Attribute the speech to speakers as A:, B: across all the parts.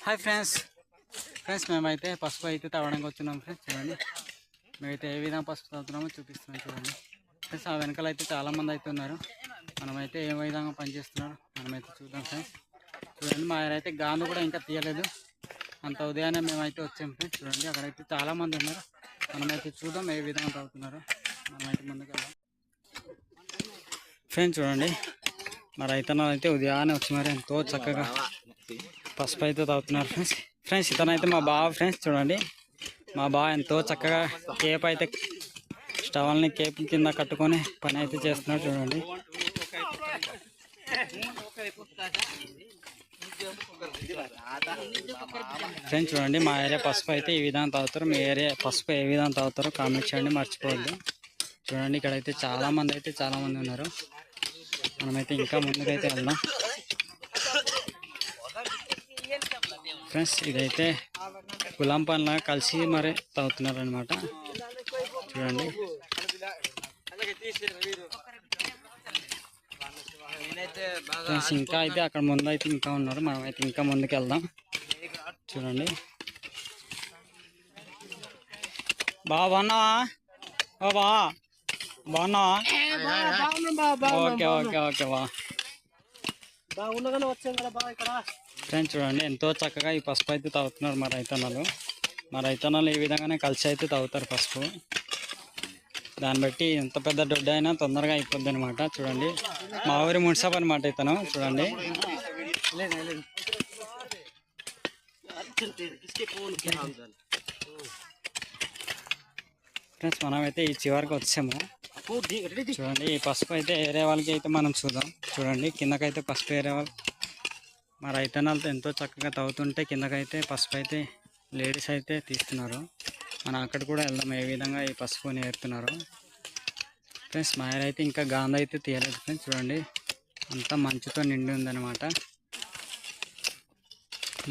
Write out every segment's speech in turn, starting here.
A: Hi friends మేమైతే పసుపు అయితే తవ్వడానికి వచ్చినాం ఫ్రెండ్స్. చూడండి మేమైతే ఏ విధంగా పసుపు తవ్వుతున్నామో చూపిస్తున్నాం. చూడండి ఫ్రెండ్స్, ఆ వెనకాల అయితే చాలామంది అయితే ఉన్నారు. మనమైతే ఏ విధంగా పనిచేస్తున్నారు మనమైతే చూద్దాం ఫ్రెండ్స్. చూడండి మా అయితే గాను కూడా ఇంకా తీయలేదు. అంత ఉదయాన్నే మేమైతే వచ్చాం ఫ్రెండ్స్. చూడండి అక్కడైతే చాలామంది ఉన్నారు. మనమైతే చూద్దాం ఏ విధంగా తవ్వుతున్నారో. మనమైతే ముందుకు వెళ్దాం ఫ్రెండ్స్. చూడండి మా రైతన్నలు అయితే ఉదయాన్నే వచ్చి మరి ఎంతో చక్కగా పసుపు అయితే తాగుతున్నారు ఫ్రెండ్స్. ఇతనైతే మా బావ ఫ్రెండ్స్. చూడండి మా బావ ఎంతో చక్కగా కేప్ అయితే స్టవ్ని కేప్ కింద కట్టుకొని పని అయితే చేస్తున్నారు. చూడండి ఫ్రెండ్స్, చూడండి మా ఏరియా పసుపు అయితే ఈ విధంగా తాగుతారు. మీ ఏరియా పసుపు ఏ విధంగా తాగుతారో కామెంట్ చేయండి, మర్చిపోవద్దు. చూడండి ఇక్కడైతే చాలామంది ఉన్నారు. మనమైతే ఇంకా ముందుకైతే వెళ్దాం ఫ్రెండ్స్. ఇదైతే గులాం పనిలా కలిసి మరి తాగుతున్నారు అనమాట. చూడండి ఫ్రెండ్స్, ఇంకా అయితే అక్కడ ముందు అయితే ఇంకా ఉన్నారు. మనమైతే ఇంకా ముందుకు వెళ్దాం. చూడండి బాగున్నావా? బాగున్నావా? Okay okay okay friends. చూడండి ఎంతో చక్కగా ఈ పసుపు అయితే తాగుతున్నారు మా రైతన్నలు ఈ విధంగానే కలిసి అయితే తాగుతారు పసుపు. దాన్ని బట్టి ఎంత పెద్ద దొడ్డు అయినా తొందరగా అయిపోద్ది అనమాట. చూడండి మా ఊరి మున్సిపల్ అనమాట ఇతను. చూడండి ఫ్రెండ్స్, మనమైతే ఈ చివరికి వచ్చాము. చూడండి ఈ పసుపు అయితే ఏరే వాళ్ళకి అయితే మనం చూద్దాం. చూడండి కిందకైతే పసుపు ఏరే వాళ్ళు మా రైతన్నలతో ఎంతో చక్కగా తవ్వుతుంటే కిందకైతే పసుపు అయితే లేడీస్ అయితే తీస్తున్నారు. మనం అక్కడ కూడా వెళ్దాం ఏ విధంగా ఈ పసుపుని ఏరుతున్నారు ఫ్రెండ్స్. మా అయితే ఇంకా గాంధ అయితే తీయలేదు ఫ్రెండ్స్. చూడండి అంతా మంచుతో నిండి ఉందన్నమాట.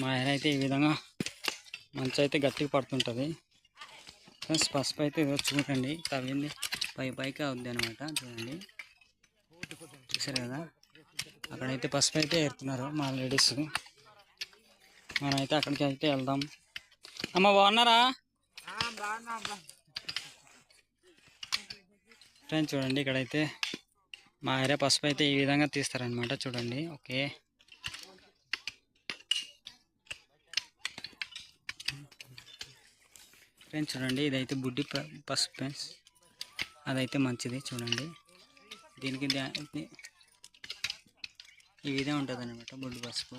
A: మా అయితే ఈ విధంగా మంచు అయితే గట్టిగా పడుతుంటుంది ఫ్రెండ్స్. పసుపు అయితే చూడండి తవ్వింది పైకి అవుద్ది అనమాట. చూడండి చూసారు కదా, అక్కడైతే పసుపు అయితే ఏరుతున్నారు మా లేడీస్. మనమైతే అక్కడికి అయితే వెళ్దాం. అమ్మ బాగున్నారా ఫ్రెండ్స్? చూడండి ఇక్కడైతే మా ఏరియా పసుపు అయితే ఈ విధంగా తీస్తారనమాట. చూడండి ఓకే ఫ్రెండ్స్. చూడండి ఇదైతే బుడ్డి పసుపు ఫ్రెండ్స్. అదైతే మంచిది. చూడండి దీనికి ఈ విధంగా ఉంటుంది అనమాట బుడ్డి పసుపు.